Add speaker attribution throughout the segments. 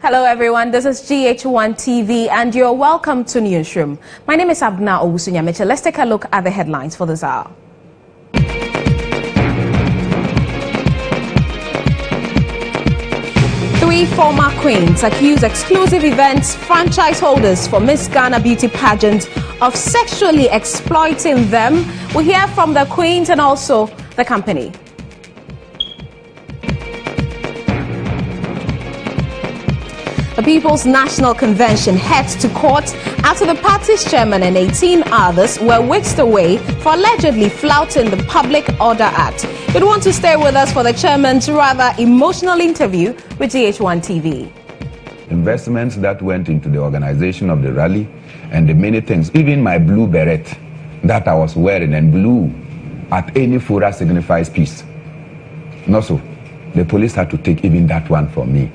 Speaker 1: Hello everyone, this is GHOne TV and you're welcome to Newsroom. My name is Abena Owusu Nyamekye. Let's take a look at the headlines for this hour. Three former queens accuse exclusive events franchise holders for Miss Ghana beauty pageant of sexually exploiting them. We hear from the queens and also the company. The People's National Convention heads to court after the party's chairman and 18 others were whisked away for allegedly flouting the Public Order Act. You'd want to stay with us for the chairman's rather emotional interview with GHOne TV.
Speaker 2: Investments that went into the organization of the rally and the many things, even my blue beret that I was wearing, and blue at any fora signifies peace. Not so. The police had to take even that one from me,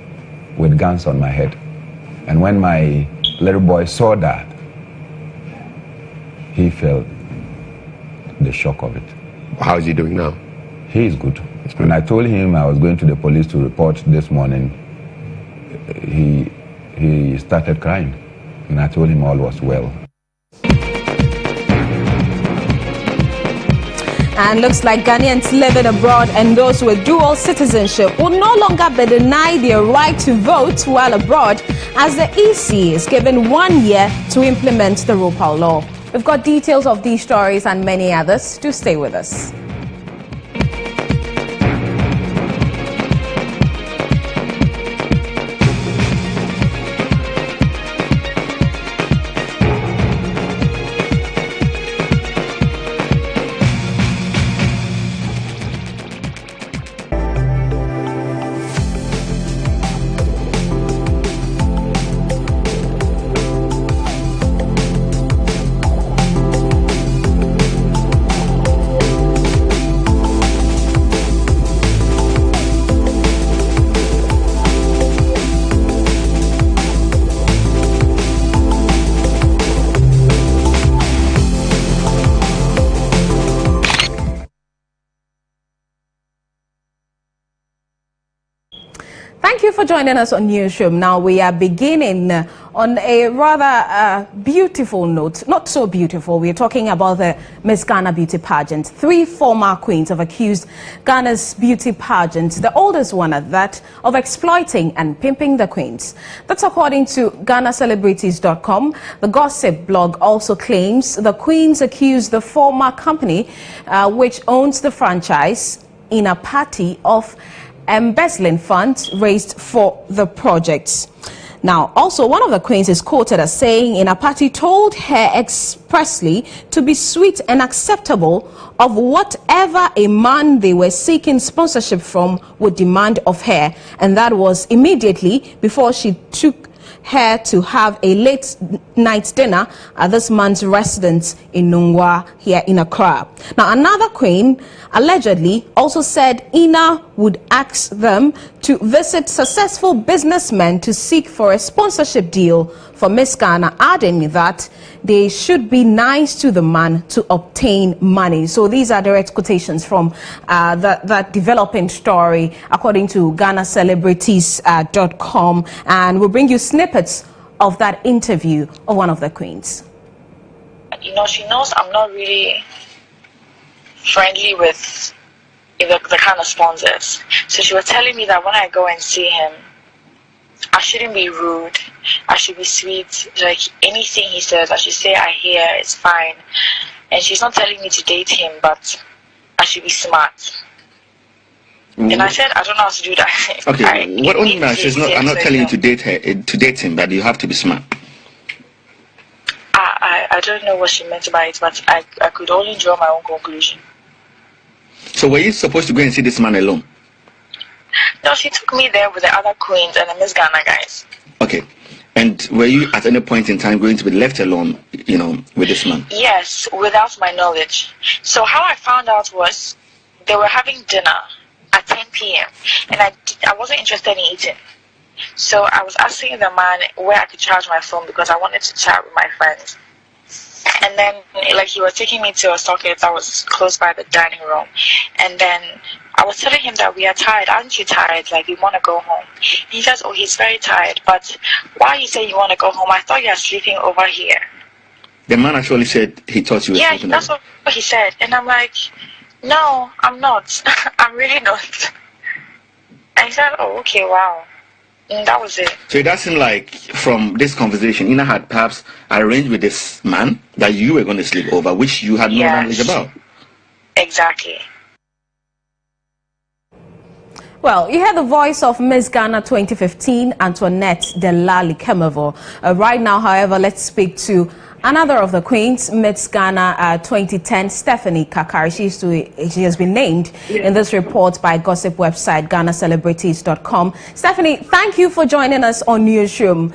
Speaker 2: with guns on my head. And when my little boy saw that, he felt the shock of it.
Speaker 3: How is he doing now?
Speaker 2: He is good. When I told him I was going to the police to report this morning, he started crying. And I told him all was well.
Speaker 1: And looks like Ghanaians living abroad and those with dual citizenship will no longer be denied their right to vote while abroad, as the EC is given 1 year to implement the ROPAL law. We've got details of these stories and many others. Do stay with us. Thank you for joining us on Newsroom. Now we are beginning on a rather beautiful note. Not so beautiful. We're talking about the Miss Ghana beauty pageant. Three former queens have accused Ghana's beauty pageant, the oldest one at that, of exploiting and pimping the queens. That's according to GhanaCelebrities.com. The gossip blog also claims the queens accused the former company, which owns the franchise, in a party of embezzling funds raised for the projects. Now, also, one of the queens is quoted as saying in a party told her expressly to be sweet and acceptable of whatever a man they were seeking sponsorship from would demand of her, and that was immediately before she took her to have a late night dinner at this man's residence in Nungwa here in Accra. Now, another queen allegedly also said Ina would ask them to visit successful businessmen to seek for a sponsorship deal for Miss Ghana, adding that they should be nice to the man to obtain money. So these are direct quotations from that developing story, according to GhanaCelebrities.com, and we'll bring you snippets of that interview of one of the queens.
Speaker 4: You know, she knows I'm not really friendly with the kind of sponsors. So she was telling me that when I go and see him, I shouldn't be rude. I should be sweet. Like anything he says, I should say I hear, it's fine. And she's not telling me to date him, but I should be smart. And I said, I don't know how to do that.
Speaker 3: Okay, what only now? I'm not telling you to date her, to date him, but you have to be smart.
Speaker 4: I don't know what she meant by it, but I could only draw my own conclusion.
Speaker 3: So were you supposed to go and see this man alone?
Speaker 4: No, she took me there with the other queens and the Miss Ghana guys.
Speaker 3: Okay. And were you at any point in time going to be left alone, you know, with this man?
Speaker 4: Yes, without my knowledge. So how I found out was they were having dinner at 10 p.m. and I wasn't interested in eating. So I was asking the man where I could charge my phone because I wanted to chat with my friends. And then, like, he was taking me to a socket that was close by the dining room. And then I was telling him that we are tired. Aren't you tired? Like, we want to go home. He says, oh, he's very tired. But why you say you want to go home? I thought you are sleeping over here.
Speaker 3: The man actually said he thought you were sleeping.
Speaker 4: Yeah, that's what he said. And I'm like, no, I'm not. I'm really not. And he said, oh, okay, wow. And that was it.
Speaker 3: So it does seem like from this conversation, Ina had perhaps arranged with this man that you were going to sleep over, which you had no knowledge about.
Speaker 4: Exactly.
Speaker 1: Well, you heard the voice of Miss Ghana 2015, Antoinette Delali Kemevo. Right now, however, let's speak to another of the queens, Miss Ghana 2010, Stephanie Kakari. She has been named in this report by gossip website GhanaCelebrities.com. Stephanie, thank you for joining us on Newsroom.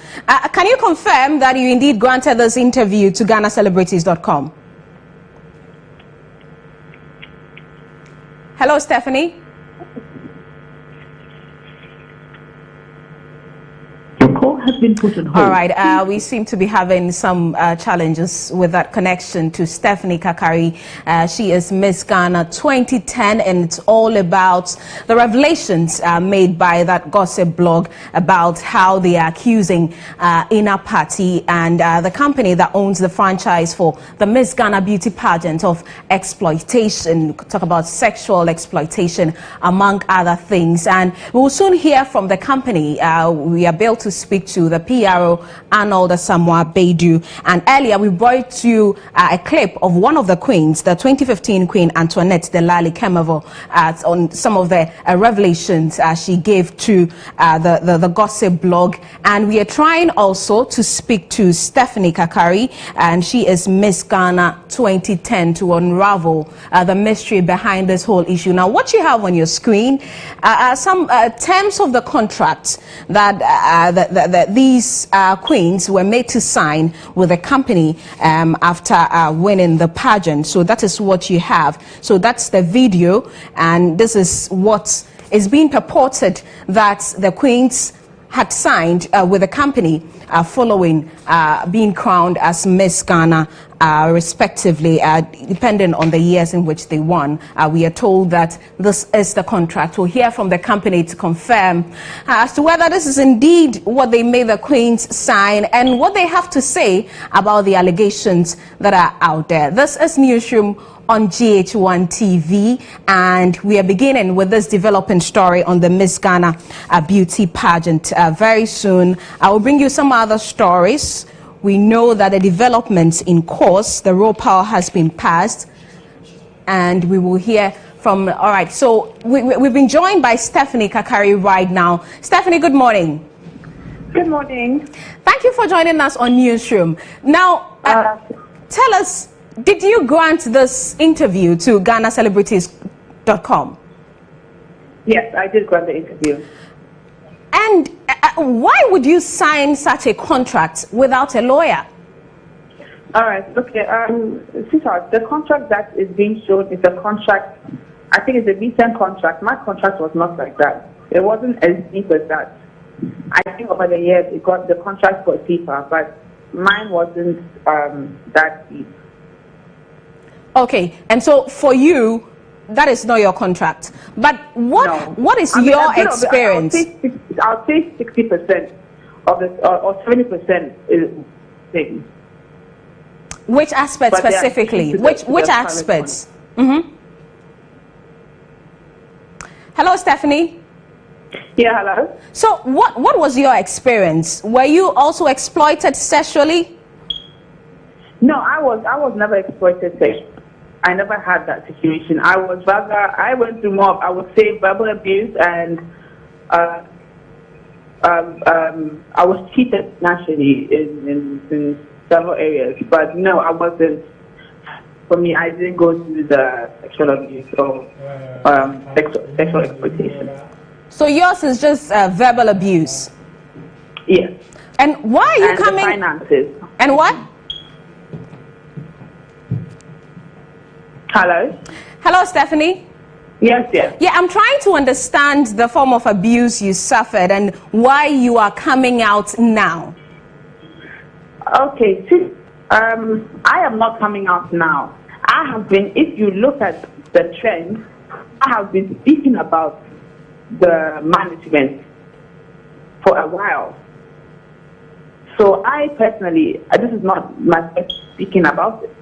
Speaker 1: Can you confirm that you indeed granted this interview to GhanaCelebrities.com? Hello, Stephanie.
Speaker 5: Has been put on hold.
Speaker 1: All right, we seem to be having some challenges with that connection to Stephanie Kakari. She is Miss Ghana 2010, and it's all about the revelations made by that gossip blog about how they are accusing Inner Party and the company that owns the franchise for the Miss Ghana beauty pageant of exploitation. Talk about sexual exploitation, among other things. And we will soon hear from the company. We are able to speak to the PRO, Arnold Asamoah Baidu. And earlier we brought you a clip of one of the queens, the 2015 Queen Antoinette Delali Kemevo, on some of the revelations she gave to the gossip blog. And we are trying also to speak to Stephanie Kakari, and she is Miss Ghana 2010, to unravel the mystery behind this whole issue. Now, what you have on your screen are some terms of the contract that these queens were made to sign with the company after winning the pageant. So that is what you have. So that's the video, and this is what is being purported that the queens had signed with the company following being crowned as Miss Ghana, respectively, depending on the years in which they won. We are told that this is the contract. We'll hear from the company to confirm as to whether this is indeed what they made the queens sign and what they have to say about the allegations that are out there. This is Newsroom on GHOne TV, and we are beginning with this developing story on the Miss Ghana beauty pageant. Very soon I will bring you some other stories. We know that the developments in course, the raw power has been passed, and we will hear from, all right, so we've been joined by Stephanie Kakari right now. Stephanie, good morning.
Speaker 5: Good morning.
Speaker 1: Thank you for joining us on Newsroom. Now, tell us, did you grant this interview to GhanaCelebrities.com?
Speaker 5: Yes, I did grant the interview.
Speaker 1: And why would you sign such a contract without a lawyer?
Speaker 5: All right, okay. Sweetheart, the contract that is being shown is a contract, I think it's a recent contract. My contract was not like that. It wasn't as deep as that. I think over the years it got, the contract got deeper, but mine wasn't that deep. Okay,
Speaker 1: and so for you, that is not your contract. But what is your experience?
Speaker 5: I'll say 60% of the, or 70% is things.
Speaker 1: Which aspects specifically? Which aspects? Hello, Stephanie.
Speaker 5: Yeah, hello.
Speaker 1: So what was your experience? Were you also exploited sexually?
Speaker 5: No, I was never exploited sexually. I never had that situation. I went through more of, I would say, verbal abuse, and I was cheated naturally in several areas. But no, I wasn't. For me, I didn't go through the sexual abuse or sexual exploitation.
Speaker 1: So yours is just verbal abuse?
Speaker 5: Yes.
Speaker 1: And why are you
Speaker 5: and
Speaker 1: coming?
Speaker 5: The finances.
Speaker 1: And what?
Speaker 5: Hello?
Speaker 1: Hello, Stephanie?
Speaker 5: Yes, yes.
Speaker 1: Yeah, I'm trying to understand the form of abuse you suffered and why you are coming out now.
Speaker 5: Okay, see, I am not coming out now. I have been, if you look at the trend, I have been speaking about the management for a while. So I personally, this is not my first speaking about it.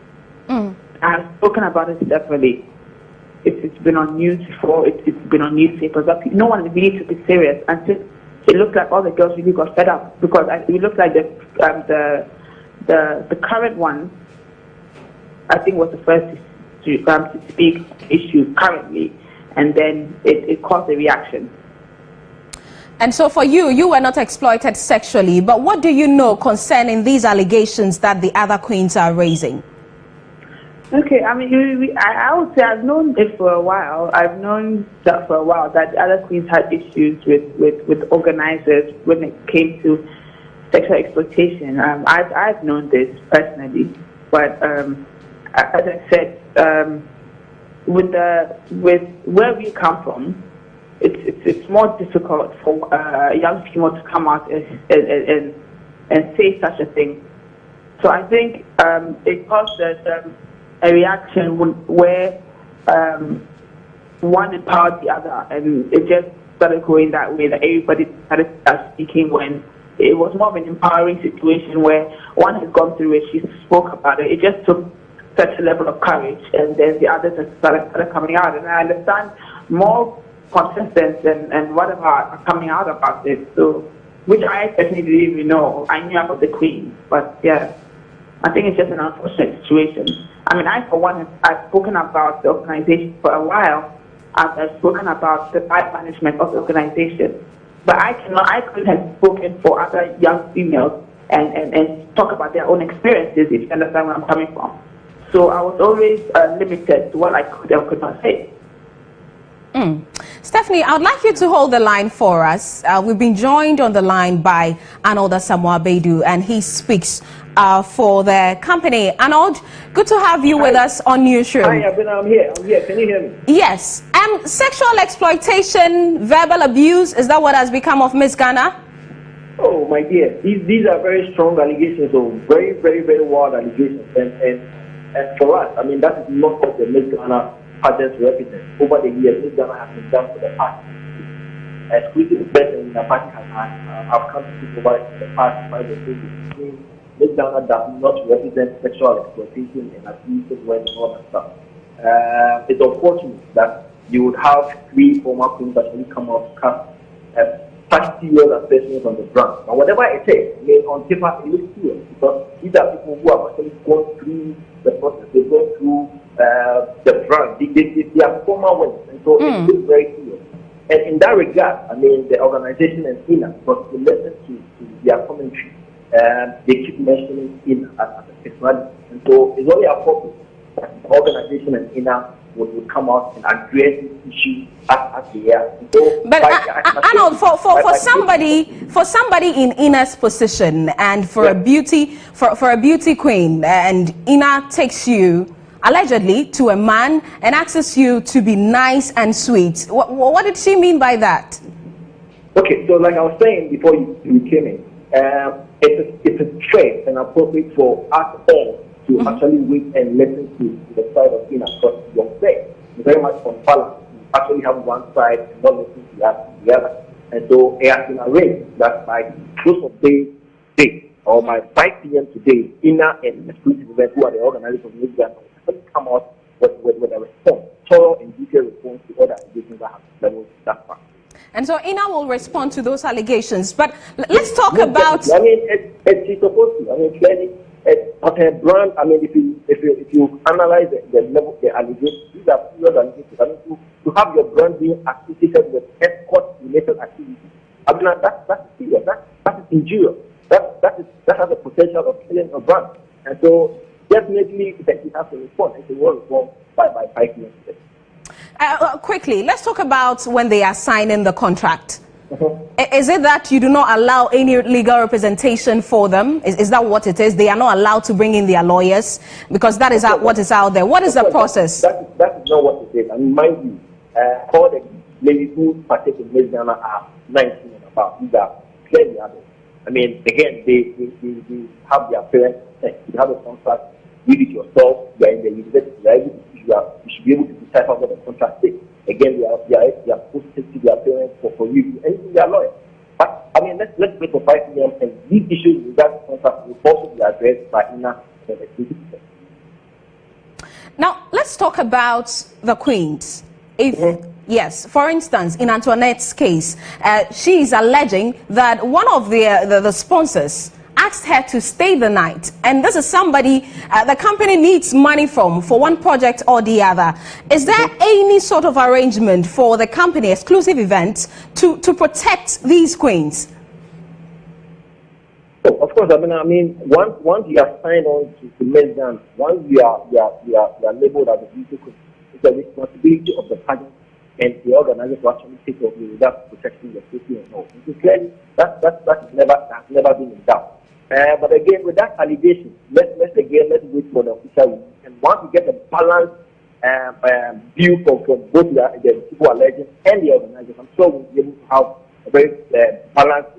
Speaker 5: I've spoken about it separately. It's been on news before, it's been on newspapers, but no one really took it serious until it looked like all the girls really got fed up, because it looked like the current one, I think, was the first to speak issue currently, and then it caused a reaction.
Speaker 1: And so for you were not exploited sexually, but what do you know concerning these allegations that the other queens are raising?
Speaker 5: Okay, I mean, I would say I've known it for a while. I've known that for a while, that the other queens had issues with organizers when it came to sexual exploitation. I've known this personally, but as I said, with where we come from, it's more difficult for young people to come out and say such a thing. So I think it caused a reaction where one empowered the other, and it just started going that way, that everybody started speaking, when it was more of an empowering situation where one has gone through it, she spoke about it. It just took such a level of courage, and then the others started coming out. And I understand more contestants and whatever are coming out about it, so which I personally didn't even know. I knew about the queen, but yeah, I think it's just an unfortunate situation. I mean, I, for one, I've spoken about the organization for a while. I've spoken about the bad management of the organization. But I couldn't have spoken for other young females and talk about their own experiences, if you understand where I'm coming from. So I was always limited to what I could or could not say.
Speaker 1: Stephanie, I'd like you to hold the line for us. We've been joined on the line by Arnold Asamoah-Bedu, and he speaks for the company. Arnold, good to have you with us on Newsroom.
Speaker 6: Hi, Abena, I'm here. Can you hear me?
Speaker 1: Yes. Sexual exploitation, verbal abuse, is that what has become of Miss Ghana?
Speaker 6: Oh, my dear, these are very strong allegations, so very, very, very wild allegations. And for us, I mean, that is not what the Miss Ghana pageants represent. Over the years, Miss Ghana has been done for the past. Exclusive best in the party have come to speak over the past 5 or 6 years. Miss Ghana does not represent sexual exploitation and abuse when all that stuff. It's unfortunate that you would have 3 former queens that really come out to cast such serious assessments on the brand. But whatever it is, I mean, on paper it looks serious, because these are people who have actually gone through the process. They've gone through the brand. They are former winners, and so it looks very serious. And in that regard, I mean, the organization and INA, but to listen to their commentary, they keep mentioning INA as a personality. And so it's only appropriate that the organization and INA would come out and address this issue as they are. So,
Speaker 1: but Arnold, for somebody in INA's position, and for a beauty queen, and INA takes you allegedly to a man and asks you to be nice and sweet. What did she mean by that?
Speaker 6: Okay, so like I was saying before you came in, it's a fair and appropriate for us all to actually wait and listen to the side of INA, because you're fair, very much unbalanced. You actually have one side and not listen to the other. And so it has been arranged that by close of day or by 5 p.m. today, INA and the exclusive event, who are the organizers of Newsroom, will come out with a response, thorough and detailed response to other allegations that have leveled that fact. And
Speaker 1: so INA will respond to those allegations. But let's talk about.
Speaker 6: I mean, she's supposed to. I mean, clearly, but her brand. I mean, if you analyze the level of the allegations, these are serious allegations. I mean, to have your brand being associated with escort-related activities, I mean, that's serious. That is injurious. That has the potential of killing a brand. And so, definitely, that it has to respond. It will respond by 5 p.m. today.
Speaker 1: Quickly, let's talk about when they are signing the contract. Is it that you do not allow any legal representation for them? Is that what it is? They are not allowed to bring in their lawyers, because that is what is out there. What is the process?
Speaker 6: That is not what it is. And mind you, all the ladies who partake in Miss Ghana are 19 and above. These are clearly adults. I mean, again, they have their parents. You have a contract. Read it yourself. You are in the university. You should be able to decipher what the contract says. again, they are posted to their parents for review, and they are lawyers. But I mean, let's wait for 5 million, and these issues with that contract will also be addressed by INA and the city.
Speaker 1: Now, let's talk about the Queens. Yes, for instance, in Antoinette's case, she is alleging that one of the sponsors asked her to stay the night, and this is somebody the company needs money from for one project or the other. Is there any sort of arrangement for the company, exclusive events, to protect these queens?
Speaker 6: So, of course, I mean, once you are signed on to Miss Ghana, once you are labeled as a beauty queen, it's the responsibility of the pageant and the organizer to actually take over without protecting the safety and all. It's clearly that's never been in doubt. But again, with that allegation, let's wait for the official review. And once we get a balanced view from both the people alleging and the organizers, I'm sure we'll be able to have a very balanced,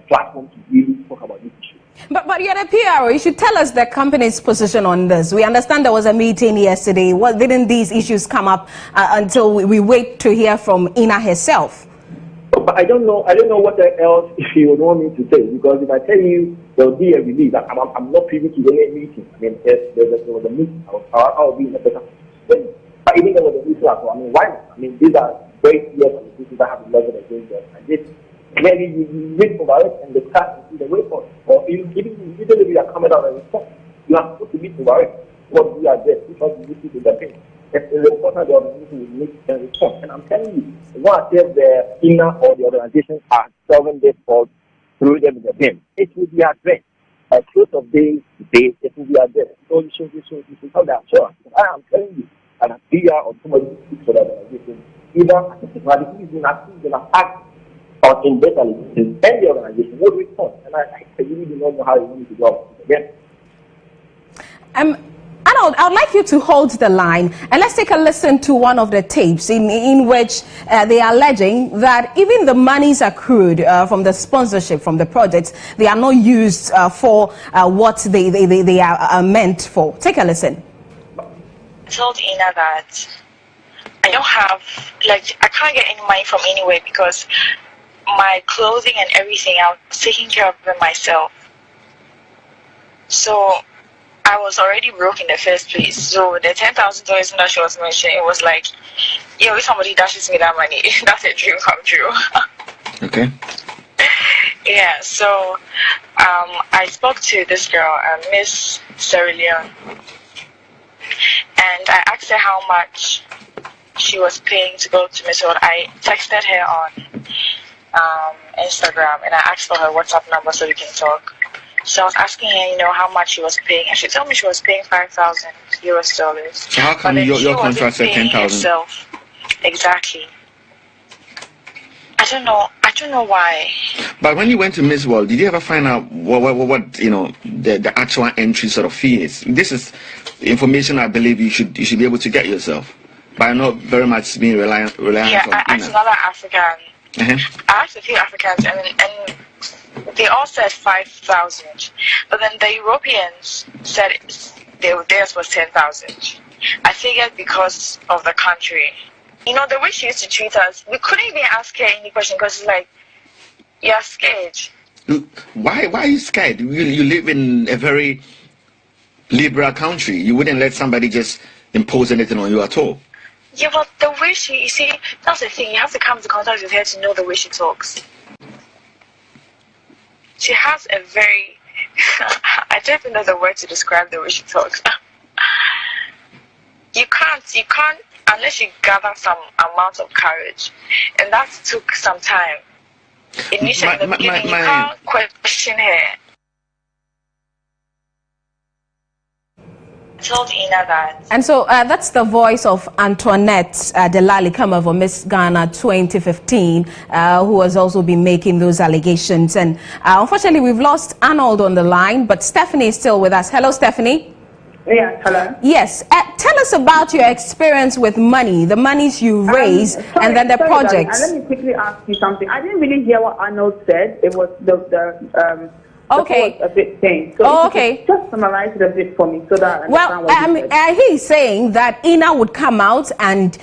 Speaker 6: platform to really talk about this issue.
Speaker 1: But you're the PRO, you should tell us the company's position on this. We understand there was a meeting yesterday. Well, didn't these issues come up until we wait to hear from Ina herself?
Speaker 6: But I don't know what else you would want me to say, because if I tell you there will be a release, I'm not privy to any meeting. I mean, there was a meeting, I'll be in a better position. But even there was a meeting, I mean, why not? I mean, these are very clear conversations that have been leveled against them. And this, maybe you wait for it and discuss and see the way forward. Or even if you are coming out and report, you are supposed to meet over it. What do you address? Which one do you see to the thing? It's important the organization will make a response. And I'm telling you, once the inner or the organization are solving this fault through them in the bin, it will be addressed. By close of days, it will be addressed. So you should have the assurance. I am telling you, an PR or somebody who speaks for the organization, either he's been attacked or in better and the organization would respond. And I really do not know how you need to go again.
Speaker 1: Arnold, I would like you to hold the line and let's take a listen to one of the tapes in which they are alleging that even the monies accrued from the sponsorship from the projects, they are not used for what they are meant for. Take a listen.
Speaker 4: I told Ina that I don't have, I can't get any money from anywhere because my clothing and everything, I was taking care of them myself. So I was already broke in the first place. So the $10,000 that she was mentioning, it was like, if somebody dashes me that money, that's a dream come true.
Speaker 3: Okay.
Speaker 4: Yeah, so I spoke to this girl, Miss Sarah Leon, and I asked her how much she was paying to go to Miss World. I texted her on Instagram and I asked for her WhatsApp number so we can talk. So I was asking her, how much she was paying, and she told me she was paying $5,000.
Speaker 3: So how come your contract said 10,000?
Speaker 4: Exactly. I don't know why.
Speaker 3: But when you went to Miss World, did you ever find out what the actual entry sort of fee is? This is information I believe you should be able to get yourself. But I know very much being reliant on
Speaker 4: I asked another African. I asked a few Africans and they all said 5,000, but then the Europeans said theirs was 10,000. I figured because of the country. The way she used to treat us, we couldn't even ask her any question because it's like, you're scared.
Speaker 3: Why are you scared? You live in a very liberal country. You wouldn't let somebody just impose anything on you at all.
Speaker 4: Yeah, but the way you see, that's the thing. You have to come into contact with her to know the way she talks. She has a very, I don't even know the word to describe the way she talks. You can't, unless you gather some amount of courage. And that took some time. Initially, in the beginning, you can't question her. I told Ina that.
Speaker 1: And so that's the voice of Antoinette Delali Kamavo, Miss Ghana 2015, who has also been making those allegations. And unfortunately, we've lost Arnold on the line, but Stephanie is still with us. Hello, Stephanie.
Speaker 5: Yeah, hello.
Speaker 1: Yes. Tell us about your experience with money, the monies you raise, and then the projects.
Speaker 5: Let me quickly ask you something. I didn't really hear what Arnold said. It was the
Speaker 1: Okay.
Speaker 5: The a bit faint. So
Speaker 1: oh, okay.
Speaker 5: Just summarize it a bit for me so that I
Speaker 1: well, he's saying that Ina would come out and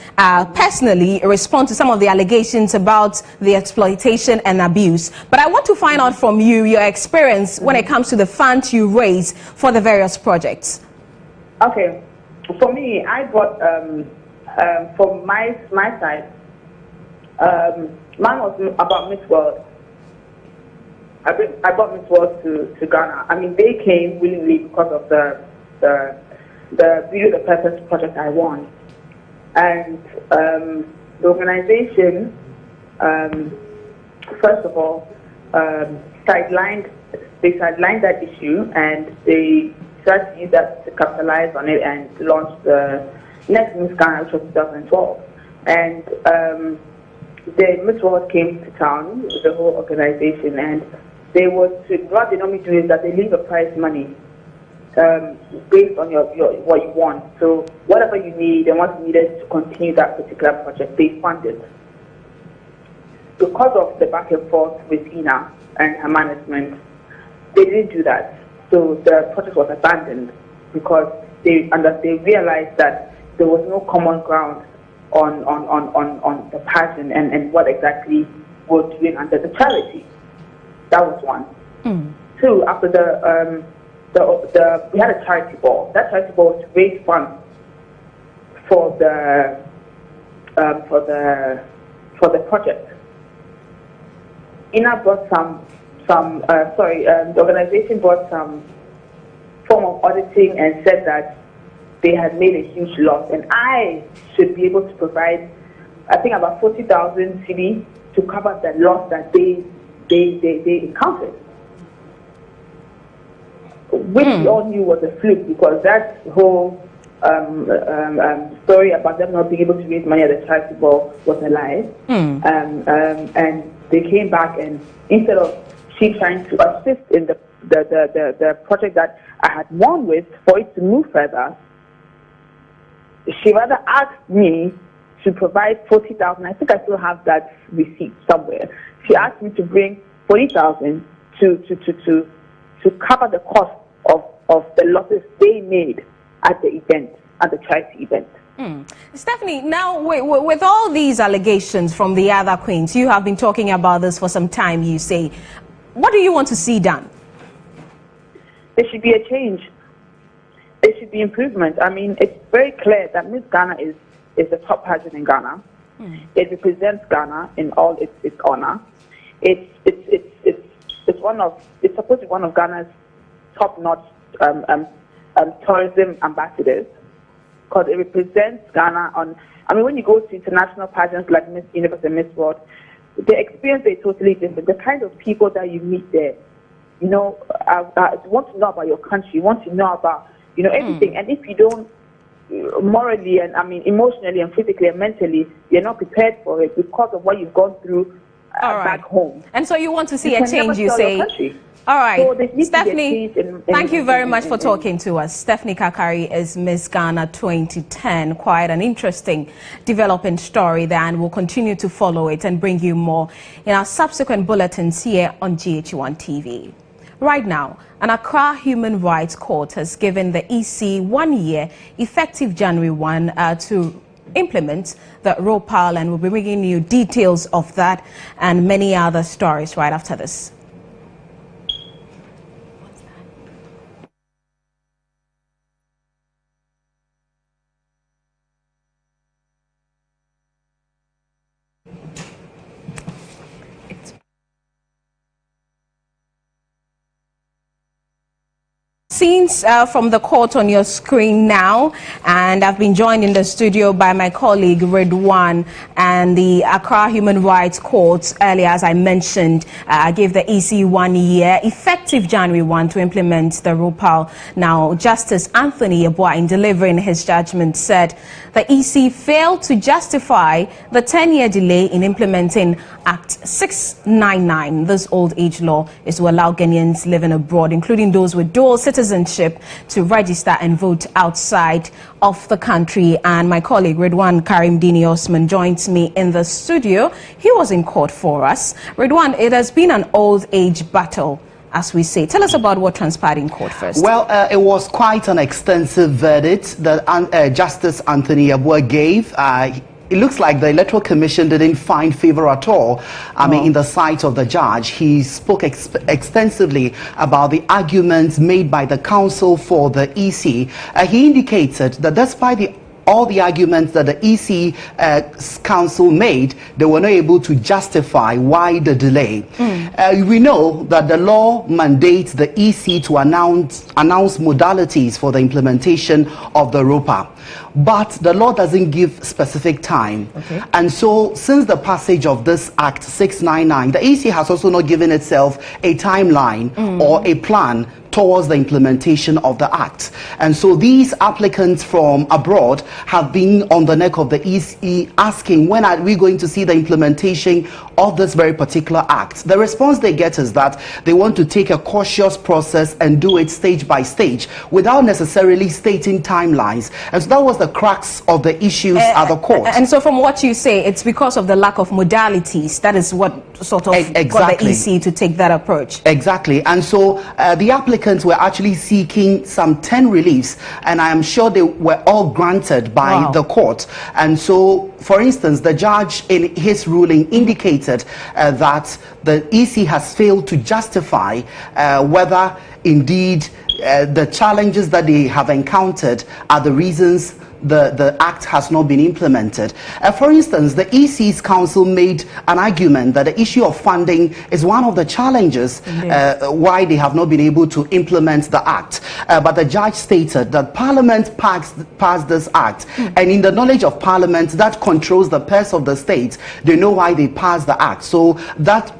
Speaker 1: personally respond to some of the allegations about the exploitation and abuse. But I want to find out from you your experience when it comes to the funds you raise for the various projects.
Speaker 5: Okay. For me, I got, from my side, mine was about Miss World. I brought Miss World to Ghana. I mean, they came willingly because of the Beauty the Purpose project I won. And the organization, first of all, sidelined that issue, and they tried to use that to capitalize on it and launch the next Miss Ghana, which was 2012. And the Miss World came to town with the whole organization, and what they normally do is that they leave a prize money based on what you want. So whatever you need and what's needed to continue that particular project, they fund it. Because of the back and forth with Ina and her management, they didn't do that. So the project was abandoned because they realized that there was no common ground on the passion and what exactly we're doing under the charity. That was one. Two, after we had a charity ball. That charity ball was to raise funds for the project. Ina brought the organization brought some form of auditing and said that they had made a huge loss, and I should be able to provide, I think, about 40,000 cedi to cover the loss that they encountered, which we all knew was a fluke, because that whole story about them not being able to raise money at the charity ball was a lie. And they came back, and instead of she trying to assist in the project that I had won with for it to move further, she rather asked me to provide 40,000. I think I still have that receipt somewhere. She asked me to bring 40,000 to cover the cost of the losses they made at the event, at the charity event.
Speaker 1: Stephanie, now with all these allegations from the other queens, you have been talking about this for some time, you say. What do you want to see done?
Speaker 5: There should be a change. There should be improvement. I mean, it's very clear that Miss Ghana is the top pageant in Ghana. It represents Ghana in all its honor. It's supposed to be one of Ghana's top-notch tourism ambassadors, because it represents Ghana on. I mean, when you go to international pageants like Miss Universe and Miss World, the experience is totally different. The kind of people that you meet there, you know, want to know about your country, you want to know about, you know, everything. And if you don't, morally and emotionally and physically and mentally, you're not prepared for it because of what you've gone through back home.
Speaker 1: And so you want to see a change, you say? All right, so Stephanie, thank you very much for talking to us. Stephanie Kakari is Miss Ghana 2010. Quite an interesting developing story there, and we'll continue to follow it and bring you more in our subsequent bulletins here on GHOne TV. Right now, an Accra Human Rights Court has given the EC 1 year, effective January 1, to implement the ROPAL, and we'll be bringing you details of that and many other stories right after this. Scenes from the court on your screen now, and I've been joined in the studio by my colleague GHOne, and the Accra Human Rights Court earlier, as I mentioned, gave the EC 1 year, effective January 1, to implement the ROPAL. Now, Justice Anthony Yeboah, in delivering his judgment, said the EC failed to justify the 10-year delay in implementing Act 699. This old age law is to allow Ghanaians living abroad, including those with dual citizenship, to register and vote outside of the country. And my colleague GHOne Karim Dini Osman joins me in the studio. He was in court for us. GHOne, it has been an old age battle as we say. Tell us about what transpired in court first.
Speaker 7: Well, it was quite an extensive verdict that Justice Anthony Yeboah gave. It looks like the Electoral Commission didn't find favor at all, in the sight of the judge. He spoke extensively about the arguments made by the counsel for the EC. He indicated that despite all the arguments that the EC council made, they were not able to justify why the delay. We know that the law mandates the EC to announce modalities for the implementation of the ROPA. But the law doesn't give specific time. Okay. And so since the passage of this Act 699, the EC has also not given itself a timeline or a plan towards the implementation of the Act. And so these applicants from abroad have been on the neck of the EC asking, when are we going to see the implementation of this very particular Act? The response they get is that they want to take a cautious process and do it stage by stage without necessarily stating timelines. And so that was the crux of the issues at the court.
Speaker 1: And so from what you say, it's because of the lack of modalities. That is what sort of got the EC to take that approach.
Speaker 7: Exactly. And so the applicants were actually seeking some 10 reliefs, and I am sure they were all granted by the court. And so, for instance, the judge in his ruling indicated that the EC has failed to justify whether indeed the challenges that they have encountered are the reasons the Act has not been implemented. For instance, the EC's counsel made an argument that the issue of funding is one of the challenges why they have not been able to implement the Act. But the judge stated that Parliament passed this Act, and in the knowledge of Parliament that controls the purse of the state, they know why they passed the Act. So that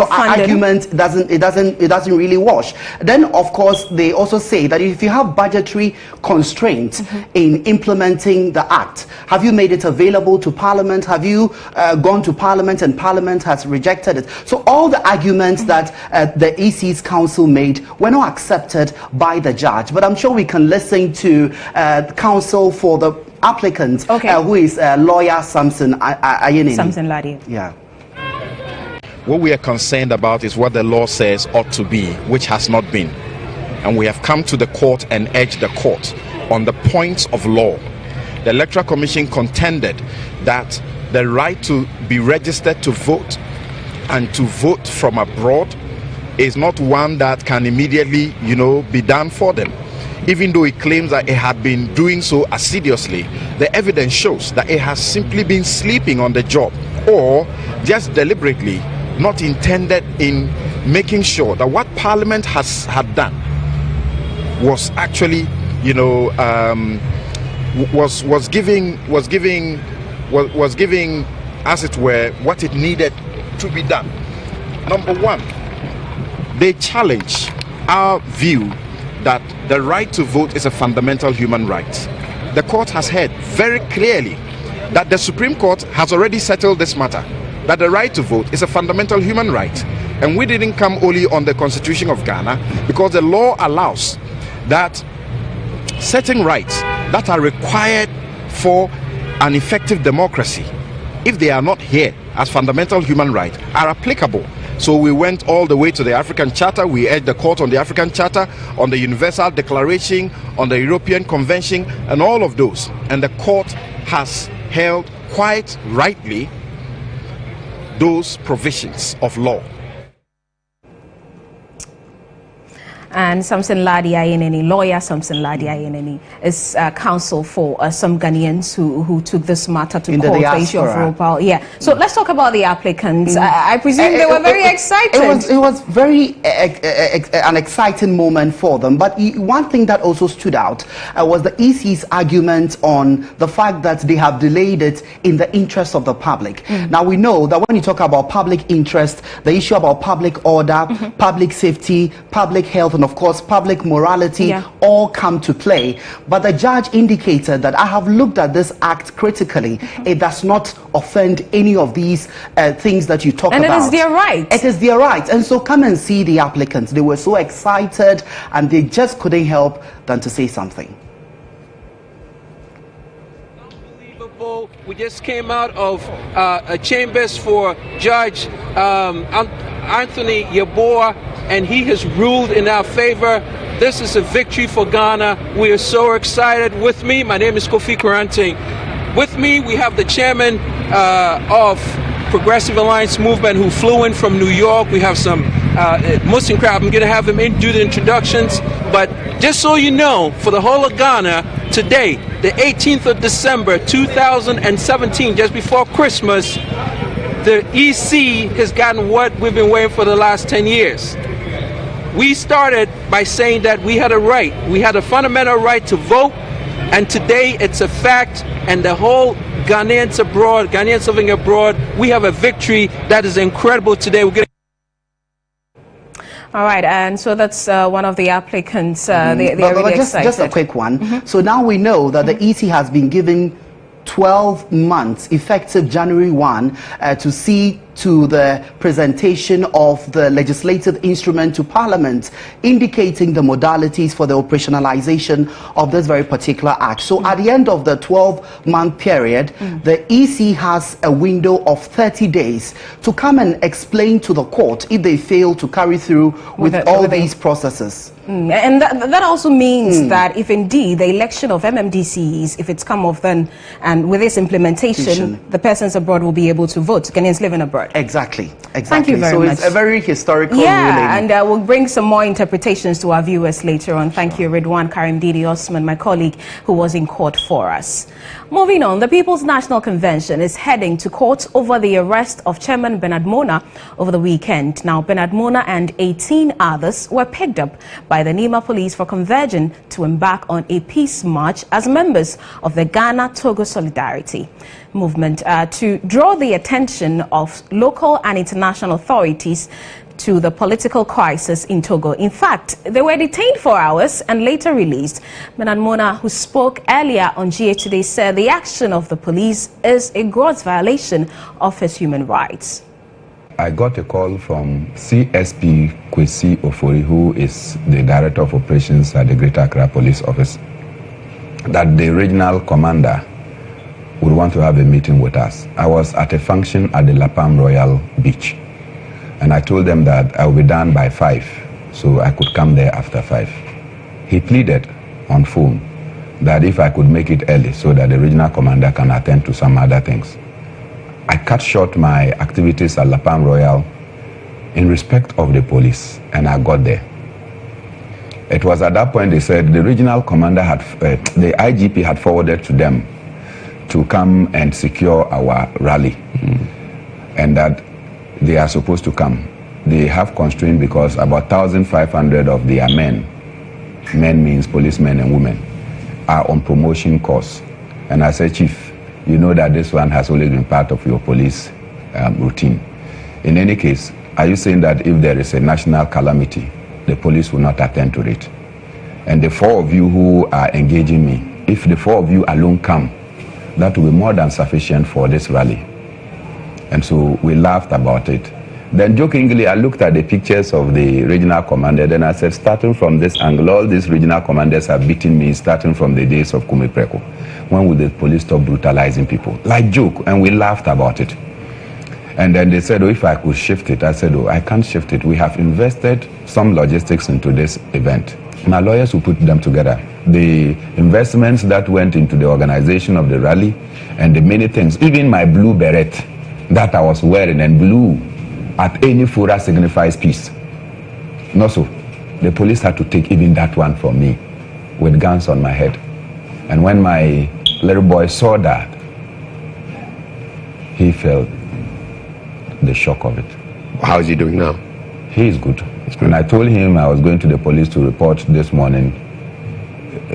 Speaker 7: argument doesn't really wash. Then of course they also say that if you have budgetary constraints in implementing the Act, have you made it available to Parliament? Have you gone to Parliament and Parliament has rejected it? So all the arguments that the EC's counsel made were not accepted by the judge. But I'm sure we can listen to counsel for the applicant, who is lawyer Samson Ayenini.
Speaker 1: Samson Ladi.
Speaker 7: Yeah.
Speaker 8: What we are concerned about is what the law says ought to be, which has not been. And we have come to the court and urged the court on the points of law. The Electoral Commission contended that the right to be registered to vote and to vote from abroad is not one that can immediately, be done for them. Even though it claims that it had been doing so assiduously, the evidence shows that it has simply been sleeping on the job or just deliberately not intended in making sure that what Parliament had done was actually, was giving, as it were, what it needed to be done. Number one, they challenge our view that the right to vote is a fundamental human right. The court has heard very clearly that the Supreme Court has already settled this matter, that the right to vote is a fundamental human right. And we didn't come only on the Constitution of Ghana, because the law allows that certain rights that are required for an effective democracy, if they are not here as fundamental human rights, are applicable. So we went all the way to the African Charter. We urged the court on the African Charter, on the Universal Declaration, on the European Convention, and all of those. And the court has held quite rightly those provisions of law.
Speaker 1: And Samson Ladi Ayenini, lawyer Samson Ladi Ayenini, is counsel for some Ghanaians who took this matter to court, the issue of ROPA. Yeah. So let's talk about the applicants. I presume they were very excited.
Speaker 7: It was very an exciting moment for them. But one thing that also stood out was the EC's argument on the fact that they have delayed it in the interest of the public. Now we know that when you talk about public interest, the issue about public order, public safety, public health, and of course public morality all come to play. But the judge indicated that I have looked at this act critically. It does not offend any of these things that you talk about.
Speaker 1: And it is their right.
Speaker 7: It is their right. And so come and see the applicants. They were so excited and they just couldn't help than to say something.
Speaker 9: We just came out of chambers for Judge Anthony Yeboah, and he has ruled in our favor. This is a victory for Ghana. We are so excited. With me, my name is Kofi Koranteng. With me, we have the chairman of Progressive Alliance Movement who flew in from New York. We have some Muslim crowd. I'm going to have him do the introductions. But just so you know, for the whole of Ghana, today, the 18th of December, 2017, just before Christmas, the EC has gotten what we've been waiting for the last 10 years. We started by saying that we had a right. We had a fundamental right to vote, and today it's a fact, and the whole Ghanaians abroad, Ghanaians living abroad, we have a victory that is incredible today. We're
Speaker 1: All right, and so that's one of the applicants. They're really excited.
Speaker 7: Just a quick one. So now we know that the EC has been given 12 months, effective January 1, to see to the presentation of the legislative instrument to Parliament, indicating the modalities for the operationalization of this very particular act. So at the end of the 12-month period, the EC has a window of 30 days to come and explain to the court if they fail to carry through with all these processes.
Speaker 1: And that also means that if indeed the election of MMDCs, if it's come off then, and with this implementation, the persons abroad will be able to vote, Ghanaians living abroad.
Speaker 7: Exactly.
Speaker 1: Thank you very much.
Speaker 7: So it's a very historical ruling.
Speaker 1: And we'll bring some more interpretations to our viewers later on. Thank you, GHOne Karim Osman, my colleague who was in court for us. Moving on, the People's National Convention is heading to court over the arrest of Chairman Bernard Mona over the weekend. Now, Bernard Mona and 18 others were picked up by the Nima police for converging to embark on a peace march as members of the Ghana-Togo Solidarity movement to draw the attention of local and international authorities to the political crisis in Togo. In fact, they were detained for hours and later released. Bernard Mona, who spoke earlier on GH Today, said the action of the police is a gross violation of his human rights.
Speaker 2: I got a call from CSP Kwesi Ofori, who is the Director of Operations at the Greater Accra Police Office, that the regional commander would want to have a meeting with us. I was at a function at the La Palm Royal Beach, and I told them that I will be done by 5, so I could come there after 5. He pleaded on phone that if I could make it early so that the regional commander can attend to some other things. I cut short my activities at La Palm Royal in respect of the police, and I got there. It was at that point they said the regional commander had, the IGP had forwarded to them to come and secure our rally, and that they are supposed to come. They have constraint because about 1,500 of their men means policemen and women, are on promotion course. And I said, Chief, you know that this one has always been part of your police routine. In any case, are you saying that if there is a national calamity, the police will not attend to it? And the 4 of you who are engaging me, if the 4 of you alone come, that will be more than sufficient for this rally. And so we laughed about it. Then jokingly, I looked at the pictures of the regional commander, then I said, starting from this angle, all these regional commanders have beaten me starting from the days of Kume Preko. When will the police stop brutalizing people? Like joke, and we laughed about it. And then they said, oh, if I could shift it. I said, oh, I can't shift it. We have invested some logistics into this event. My lawyers will put them together. The investments that went into the organization of the rally and the many things, even my blue beret that I was wearing, and blue at any fora signifies peace. No, so the police had to take even that one from me with guns on my head. And when my little boy saw that, he felt the shock of it.
Speaker 10: How is he doing now?
Speaker 2: He is good. When I told him I was going to the police to report this morning,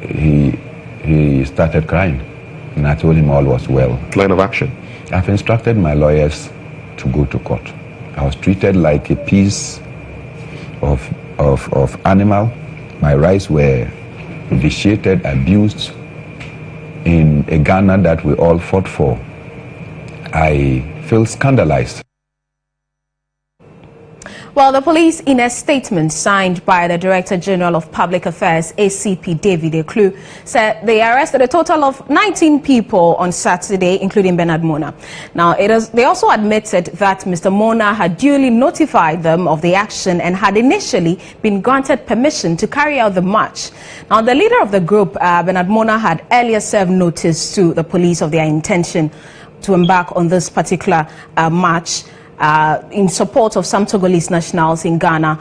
Speaker 2: he started crying. And I told him all was well.
Speaker 10: Plan of action?
Speaker 2: I've instructed my lawyers to go to court. I was treated like a piece of animal. My rights were vitiated, abused in a Ghana that we all fought for. I feel scandalized.
Speaker 1: Well, the police, in a statement signed by the Director General of Public Affairs, ACP David Eklu, said they arrested a total of 19 people on Saturday, including Bernard Mona. Now, they also admitted that Mr. Mona had duly notified them of the action and had initially been granted permission to carry out the march. Now, the leader of the group, Bernard Mona, had earlier served notice to the police of their intention to embark on this particular march in support of some Togolese nationals in Ghana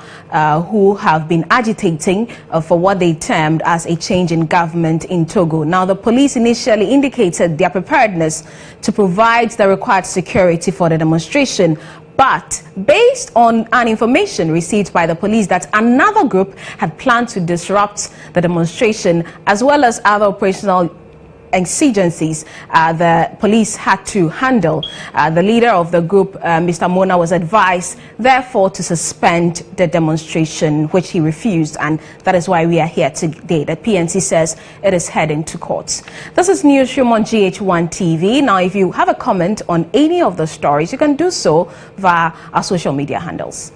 Speaker 1: who have been agitating for what they termed as a change in government in Togo. Now, the police initially indicated their preparedness to provide the required security for the demonstration, but based on an information received by the police that another group had planned to disrupt the demonstration, as well as other operational exigencies the police had to handle. The leader of the group, Mr. Mona, was advised, therefore, to suspend the demonstration, which he refused, and that is why we are here today. The PNC says it is heading to court. This is Newsroom on GHOne TV. Now, if you have a comment on any of the stories, you can do so via our social media handles.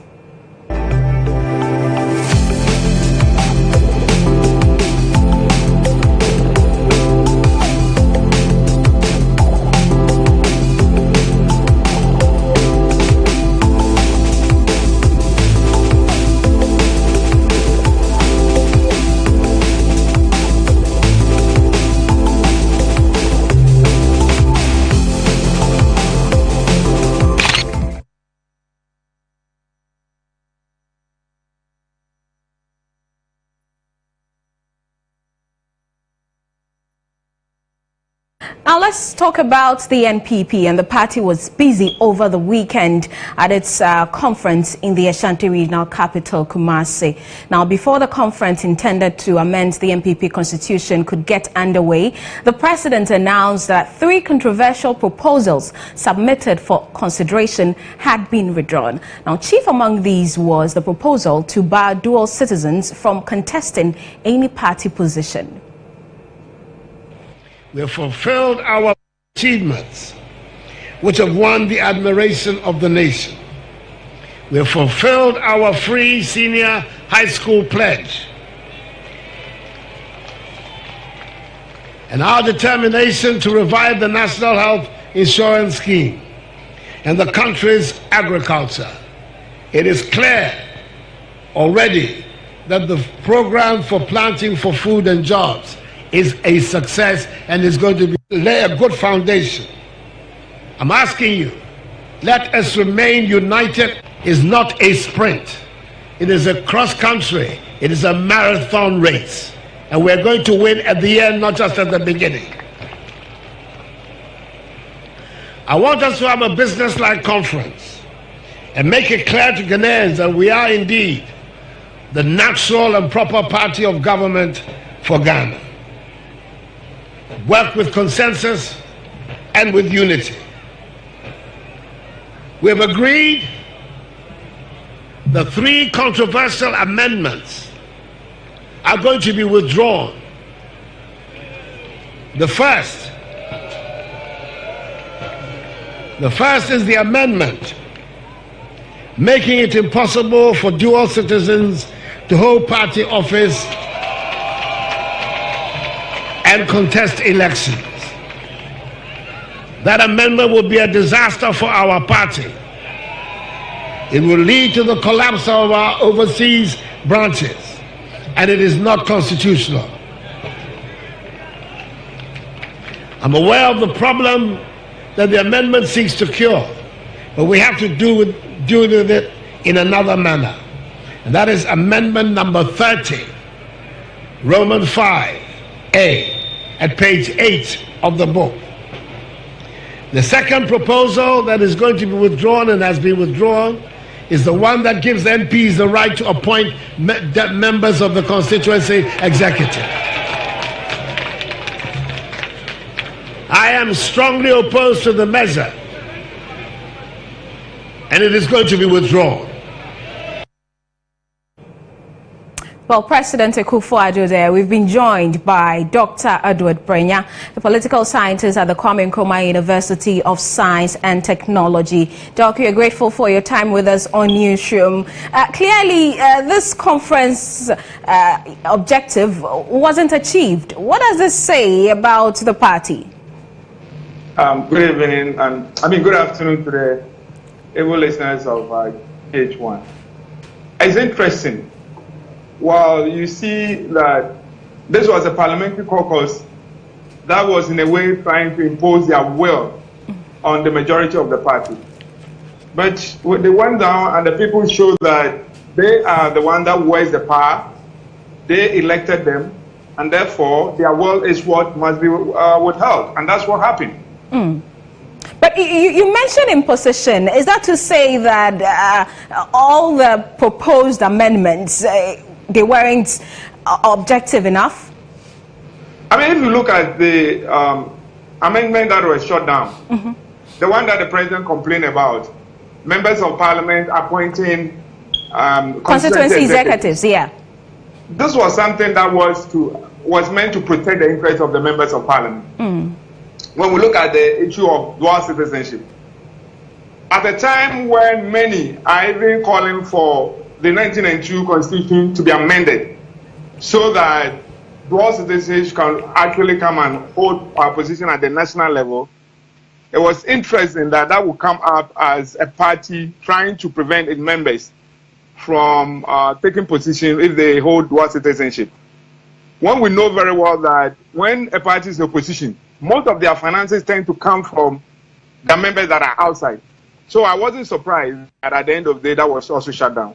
Speaker 1: Now let's talk about the NPP, and the party was busy over the weekend at its conference in the Ashanti regional capital, Kumasi. Now, before the conference intended to amend the NPP constitution could get underway, the president announced that 3 controversial proposals submitted for consideration had been withdrawn. Now, chief among these was the proposal to bar dual citizens from contesting any party position.
Speaker 10: We have fulfilled our achievements, which have won the admiration of the nation. We have fulfilled our free senior high school pledge. And our determination to revive the National Health Insurance Scheme and the country's agriculture. It is clear already that the program for planting for food and jobs is a success and is going to lay a good foundation. I'm asking you, let us remain united. Is not a sprint. It is a cross country. It is a marathon race. And we're going to win at the end, not just at the beginning. I want us to have a business-like conference and make it clear to Ghanaians that we are indeed the natural and proper party of government for Ghana. Work with consensus and with unity. We have agreed the 3 controversial amendments are going to be withdrawn. The first is the amendment making it impossible for dual citizens to hold party office and contest elections. That amendment will be a disaster for our party. It will lead to the collapse of our overseas branches, and it is not constitutional. I'm aware of the problem that the amendment seeks to cure, but we have to deal with it in another manner. And that is amendment number 30, Roman 5A, at page 8 of the book. The second proposal that is going to be withdrawn and has been withdrawn is the one that gives MPs the right to appoint members of the constituency executive. I am strongly opposed to the measure, and it is going to be withdrawn.
Speaker 1: Well, President Akufo-Addo there, we've been joined by Dr. Edward Brenya, the political scientist at the Kwame Nkrumah University of Science and Technology. Doc, we're grateful for your time with us on Newsroom. Clearly, this conference objective wasn't achieved. What does this say about the party?
Speaker 11: Good evening, and good afternoon to the able listeners of GHOne. It's interesting. Well, you see that this was a parliamentary caucus that was in a way trying to impose their will on the majority of the party. But they went down and the people showed that they are the one that wears the power. They elected them, and therefore their will is what must be withheld. And that's what happened.
Speaker 1: But you mentioned imposition. Is that to say that all the proposed amendments, they weren't objective enough?
Speaker 11: If you look at the amendment that was shut down, the one that the president complained about, members of parliament appointing
Speaker 1: constituency executives, yeah.
Speaker 11: This was something that was meant to protect the interests of the members of parliament. When we look at the issue of dual citizenship, at a time when many are even calling for the 1992 Constitution to be amended so that dual citizenship can actually come and hold our position at the national level, it was interesting that that would come up as a party trying to prevent its members from taking position if they hold dual citizenship. When we know very well that when a party is in opposition, most of their finances tend to come from the members that are outside. So I wasn't surprised that at the end of the day that was also shut down.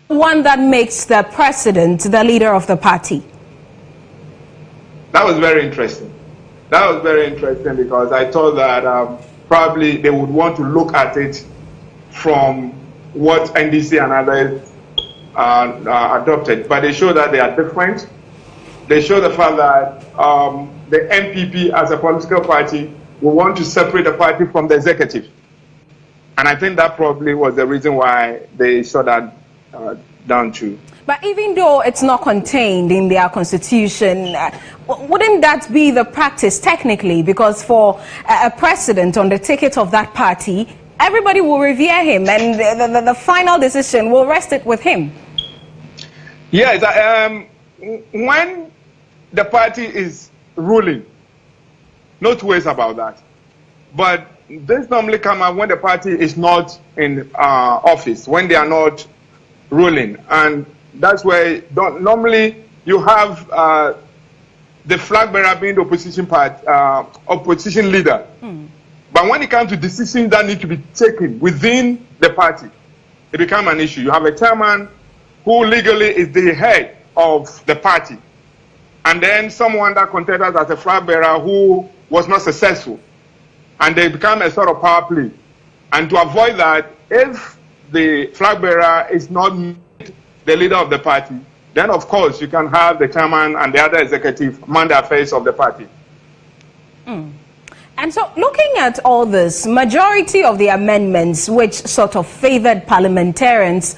Speaker 1: One that makes the president the leader of the party.
Speaker 11: That was very interesting. That was very interesting because I thought that probably they would want to look at it from what NDC and others adopted. But they show that they are different. They show the fact that the NPP as a political party will want to separate the party from the executive. And I think that probably was the reason why they shut that down too.
Speaker 1: But even though it's not contained in their constitution, wouldn't that be the practice technically? Because for a president on the ticket of that party, everybody will revere him and the final decision will rest it with him.
Speaker 11: Yes, when the party is ruling, no two ways about that. But this normally comes out when the party is not in office, when they are not ruling. And that's where normally you have the flag bearer being the opposition leader. But when it comes to decisions that need to be taken within the party, it becomes an issue. You have a chairman who legally is the head of the party, and then someone that contended as a flag bearer who was not successful, and they become a sort of power play. And to avoid that, if the flag bearer is not the leader of the party, then of course you can have the chairman and the other executive man the affairs of the party.
Speaker 1: And so looking at all this, majority of the amendments which sort of favored parliamentarians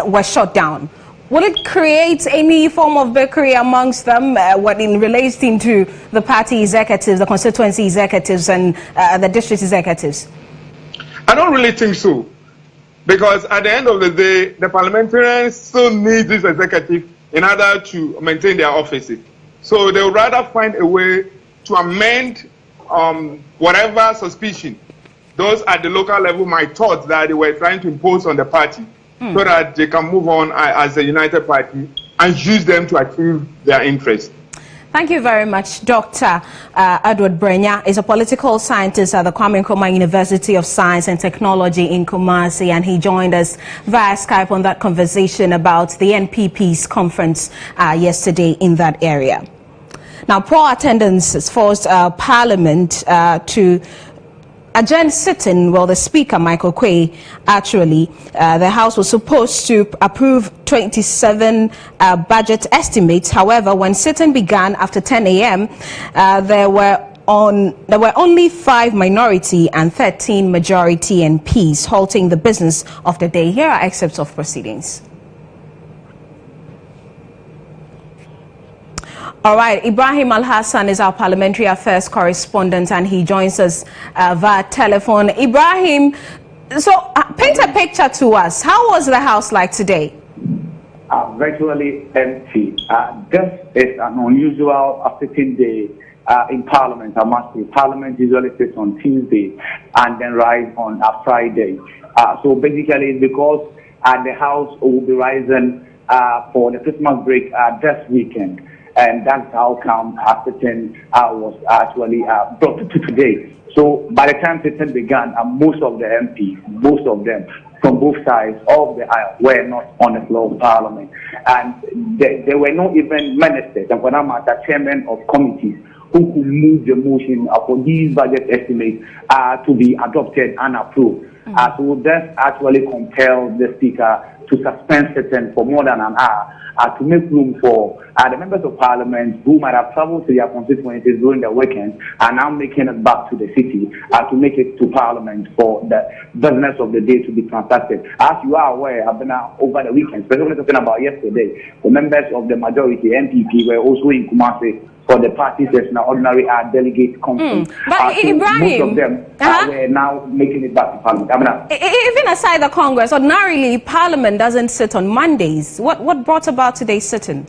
Speaker 1: were shut down. Will it create any form of bickering amongst them when in relation to the party executives, the constituency executives and the district executives?
Speaker 11: I don't really think so. Because at the end of the day, the parliamentarians still need this executive in order to maintain their offices. So they would rather find a way to amend whatever suspicion those at the local level might thought that they were trying to impose on the party, so that they can move on as a united party and use them to achieve their interests.
Speaker 1: Thank you very much. Dr. Edward Brenya is a political scientist at the Kwame Nkrumah University of Science and Technology in Kumasi, and he joined us via Skype on that conversation about the NPP's conference yesterday in that area. Now, poor attendance has forced Parliament to adjourn sitting. Well, the Speaker, Michael Quay, actually, the House was supposed to approve 27 budget estimates. However, when sitting began after 10 a.m., there were only 5 minority and 13 majority MPs, halting the business of the day. Here are excerpts of proceedings. All right, Ibrahim Al-Hassan is our parliamentary affairs correspondent and he joins us via telephone. Ibrahim, so paint a picture to us. How was the House like today?
Speaker 12: Virtually empty. This is an unusual sitting day in Parliament. I must say, Parliament usually sits on Tuesday and then rise on a Friday. So basically, it's because the House will be rising for the Christmas break this weekend. And that's how come sitting was actually brought to today. So by the time sitting began, most of the MPs, most of them from both sides of the aisle were not on the floor of Parliament. And there were not even ministers, and for that matter, chairmen of committees who could move the motion for these budget estimates to be adopted and approved. So that actually compelled the Speaker to suspend sitting for more than an hour to make room for the members of Parliament who might have traveled to their constituencies during the weekend and now making it back to the city to make it to Parliament for the business of the day to be transacted. As you are aware, Abena, over the weekend, especially talking about yesterday, the members of the majority, MPP, were also in Kumasi for the party sessional ordinary delegate conference.
Speaker 1: But Ibrahim,
Speaker 12: most of them were now making it back to Parliament.
Speaker 1: Even aside the Congress, ordinarily Parliament doesn't sit on Mondays. What brought about today's sitting?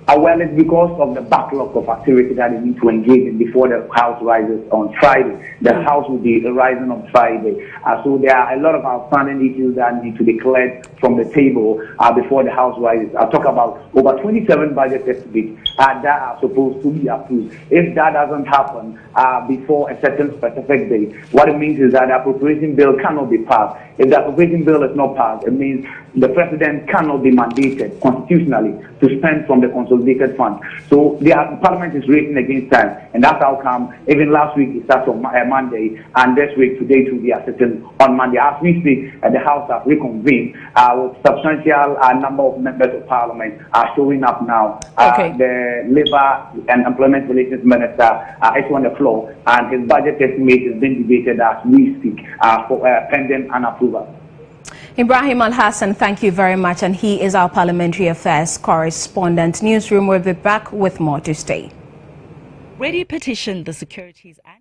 Speaker 12: Well, it's because of the backlog of activity that they need to engage in before the House rises on Friday. The House will be rising on Friday. So there are a lot of outstanding issues that need to be cleared from the table before the House rises. I'll talk about over 27 budget estimates that are supposed to be approved. If that doesn't happen before a certain specific day, what it means is that the appropriation bill cannot be passed. If the appropriation bill is not passed, it means the president cannot be mandated constitutionally to spend from the consolidated fund. So the Parliament is racing against time, and that's how come even last week it started on Monday, and this week today to be sitting on Monday. As we speak, the House has reconvened with substantial number of members of Parliament showing up now. The Labour and Employment Relations Minister is on the floor, and his budget estimate is being debated as we speak for pending and approval.
Speaker 1: Ibrahim Al-Hassan, thank you very much, and he is our parliamentary affairs correspondent. Newsroom will be back with more to stay.
Speaker 13: Radio petitioned the Securities and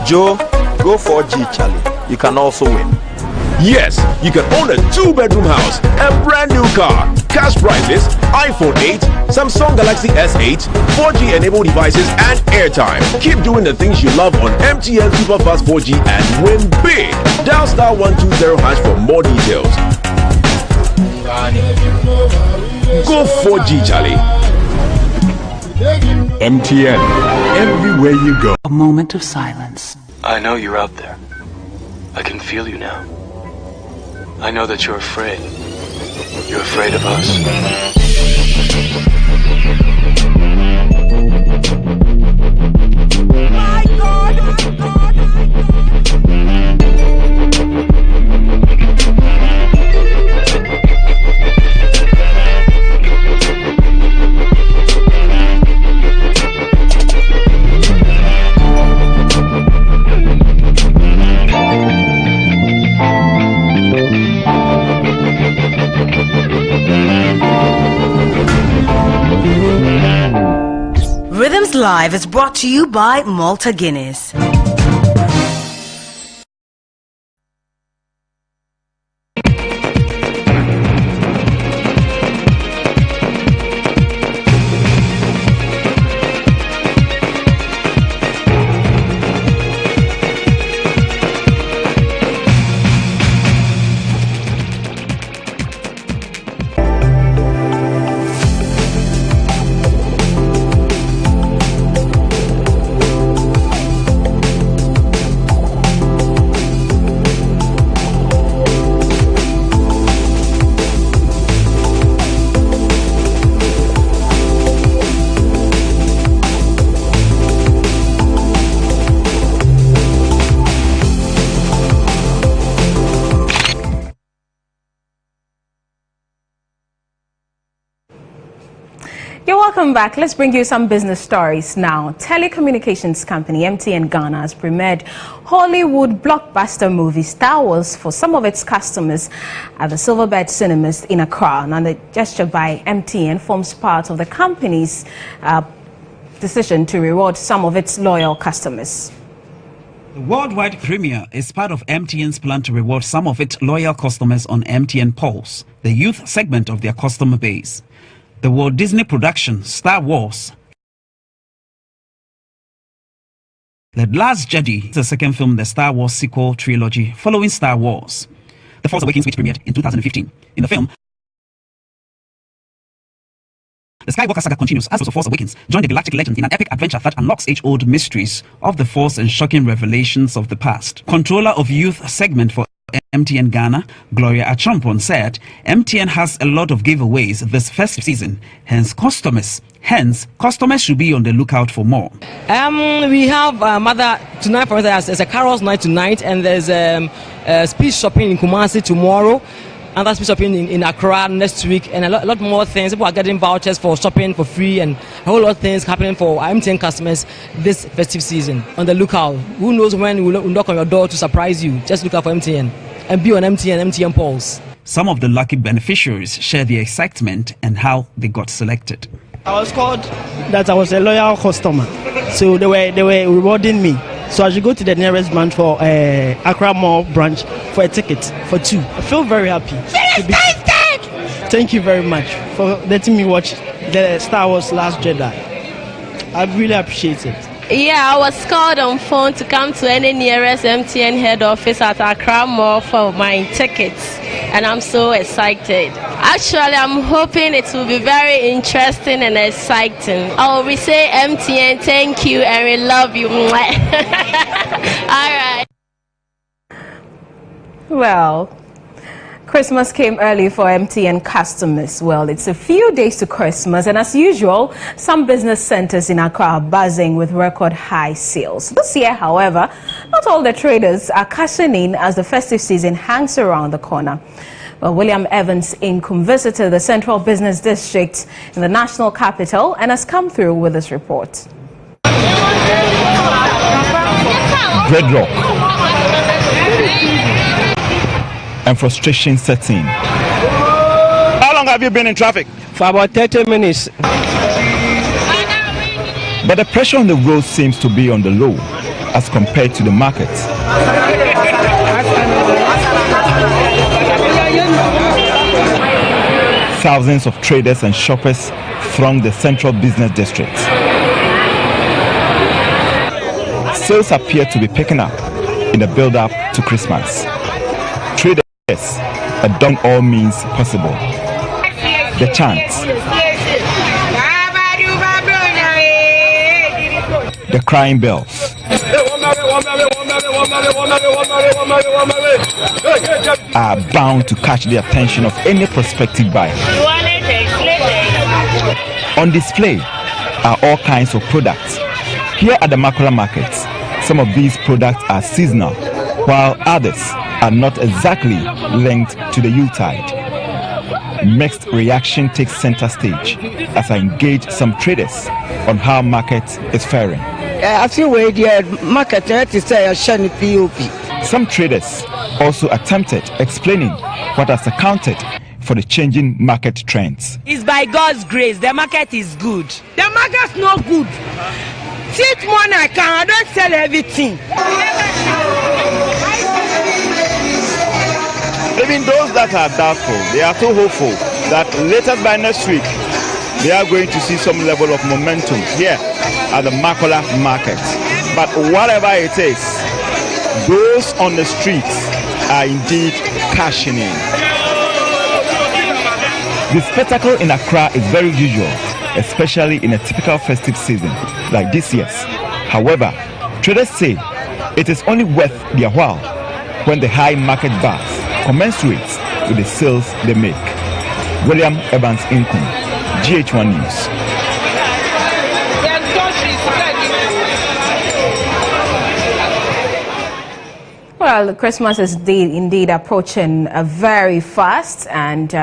Speaker 14: Joe, go 4G, Charlie. You can also win.
Speaker 15: Yes, you can own a 2-bedroom house, a brand new car, cash prizes, iPhone 8, Samsung Galaxy S8, 4G enabled devices, and airtime. Keep doing the things you love on MTN Superfast 4G and win big. Dial *120# for more details. Go 4G, Charlie. MTN, everywhere you go.
Speaker 16: A moment of silence.
Speaker 17: I know you're out there. I can feel you now. I know that you're afraid. You're afraid of us.
Speaker 16: Rhythms Live is brought to you by Malta Guinness.
Speaker 1: Welcome back. Let's bring you some business stories now. Telecommunications company MTN Ghana has premiered Hollywood blockbuster movie Star Wars for some of its customers at the Silverbird Cinemas in Accra. Now, the gesture by MTN forms part of the company's decision to reward some of its loyal customers.
Speaker 18: The worldwide premiere is part of MTN's plan to reward some of its loyal customers on MTN Pulse, the youth segment of their customer base. The Walt Disney production Star Wars, The Last Jedi, is the second film in the Star Wars sequel trilogy following Star Wars. The Force Awakens, which premiered in 2015. In the film, the Skywalker saga continues as The Force Awakens join the galactic legend in an epic adventure that unlocks age-old mysteries of the Force and shocking revelations of the past. Controller of youth segment for MTN Ghana, Gloria Achampon, said MTN has a lot of giveaways this festive season, hence customers should be on the lookout for more.
Speaker 19: We have Mother tonight, for instance, there's a Carol's night tonight, and there's speed shopping in Kumasi tomorrow, and that's speed shopping in Accra next week, and a lot more things. People are getting vouchers for shopping for free, and a whole lot of things happening for MTN customers this festive season. On the lookout. Who knows when we'll knock on your door to surprise you? Just look out for MTN and be on MTN Pulse.
Speaker 18: Some of the lucky beneficiaries share their excitement and how they got selected.
Speaker 20: I was called that I was a loyal customer, so they were rewarding me. So I should go to the nearest branch for Accra Mall branch for a ticket for 2. I feel very happy. Thank you very much for letting me watch the Star Wars Last Jedi. I really appreciate it.
Speaker 21: Yeah, I was called on phone to come to any nearest MTN head office at Accra Mall for my tickets, and I'm so excited. Actually, I'm hoping it will be very interesting and exciting. We say MTN, thank you, and we love you. All right.
Speaker 1: Well, Christmas came early for MTN customers. Well, it's a few days to Christmas, and as usual, some business centers in Accra are buzzing with record high sales. This year, however, not all the traders are cashing in as the festive season hangs around the corner. Well, William Evans Inkum visited the Central Business District in the national capital and has come through with this report.
Speaker 22: Dreadlock and frustration sets in.
Speaker 23: How long have you been in traffic?
Speaker 20: For about 30 minutes.
Speaker 22: But the pressure on the road seems to be on the low as compared to the market. Thousands of traders and shoppers throng the Central Business District. Sales appear to be picking up in the build-up to Christmas. Traders have done all means possible. The chants, the crying bells are bound to catch the attention of any prospective buyer. On display are all kinds of products. Here at the Makora markets, some of these products are seasonal, while others are not exactly linked to the Yuletide. Mixed reaction takes center stage as I engage some traders on how market is faring. Some traders also attempted explaining what has accounted for the changing market trends.
Speaker 24: It's by God's grace. The market is good. The market's not good. Sit one I can. I don't sell everything.
Speaker 23: Even those that are doubtful, they are too hopeful that later by next week, they are going to see some level of momentum here at the Makola market. But whatever it is, those on the streets are indeed cashing in.
Speaker 22: The spectacle in Accra is very usual, especially in a typical festive season like this year's. However, traders say it is only worth their while when the high market buzz commensurates with the sales they make. William Evans Inkum, GHOne News. Well,
Speaker 1: Christmas is indeed approaching very fast, and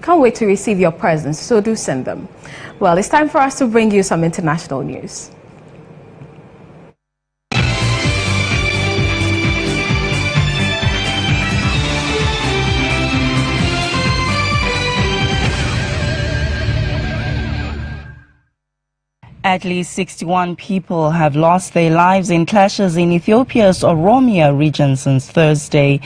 Speaker 1: Can't wait to receive your presents, so do send them. Well, it's time for us to bring you some international news.
Speaker 3: At least 61 people have lost their lives in clashes in Ethiopia's Oromia region since Thursday.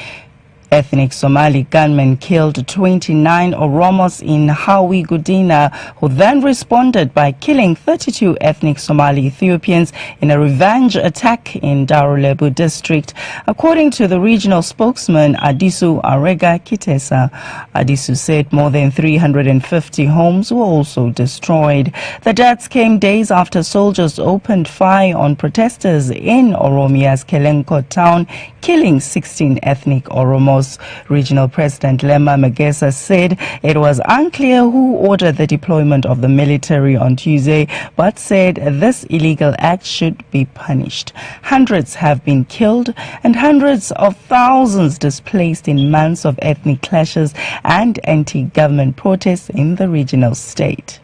Speaker 3: Ethnic Somali gunmen killed 29 Oromos in Hawi Gudina, who then responded by killing 32 ethnic Somali Ethiopians in a revenge attack in Darulebu district. According to the regional spokesman Adisu Arega Kitesa, Adisu said more than 350 homes were also destroyed. The deaths came days after soldiers opened fire on protesters in Oromia's Kelenko town, killing 16 ethnic Oromos. Regional President Lema Magesa said it was unclear who ordered the deployment of the military on Tuesday, but said this illegal act should be punished. Hundreds have been killed and hundreds of thousands displaced in months of ethnic clashes and anti-government protests in the regional state.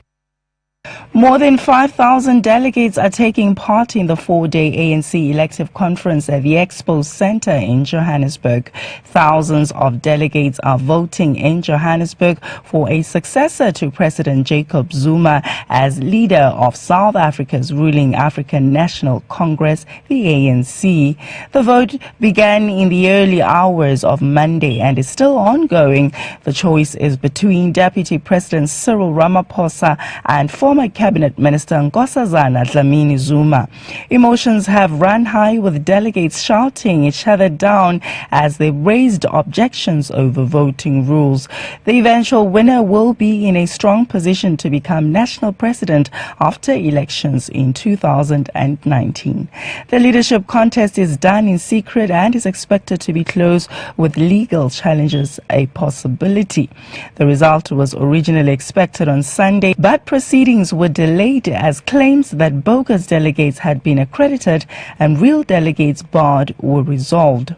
Speaker 3: More than 5,000 delegates are taking part in the 4-day ANC elective conference at the Expo Center in Johannesburg. Thousands of delegates are voting in Johannesburg for a successor to President Jacob Zuma as leader of South Africa's ruling African National Congress, the ANC. The vote began in the early hours of Monday and is still ongoing. The choice is between Deputy President Cyril Ramaphosa and former Cabinet Minister Nkosazana Dlamini Zuma. Emotions have run high, with delegates shouting each other down as they raised objections over voting rules. The eventual winner will be in a strong position to become national president after elections in 2019. The leadership contest is done in secret and is expected to be close, with legal challenges a possibility. The result was originally expected on Sunday, but proceedings were delayed as claims that bogus delegates had been accredited and real delegates barred were resolved.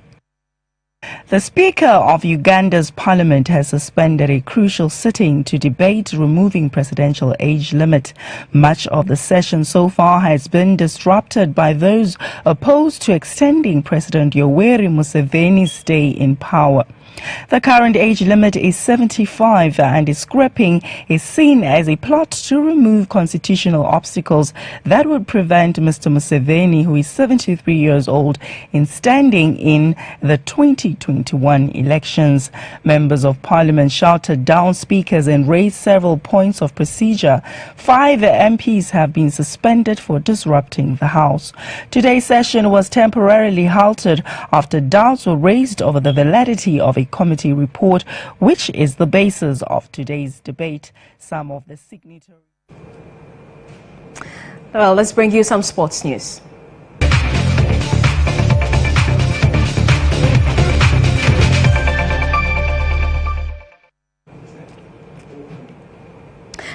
Speaker 3: The Speaker of Uganda's Parliament has suspended a crucial sitting to debate removing presidential age limit. Much of the session so far has been disrupted by those opposed to extending President Yoweri Museveni's stay in power. The current age limit is 75, and its scrapping is seen as a plot to remove constitutional obstacles that would prevent Mr. Museveni, who is 73 years old, in standing in the 2021 elections. Members of Parliament shouted down speakers and raised several points of procedure. 5 MPs have been suspended for disrupting the House. Today's session was temporarily halted after doubts were raised over the validity of a committee report, which is the basis of today's debate. Some of the signatories.
Speaker 1: Well, let's bring you some sports news.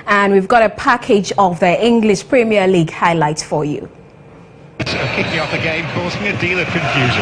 Speaker 1: And we've got a package of the English Premier League highlights for you.
Speaker 4: Kicking off the game, causing a deal of confusion.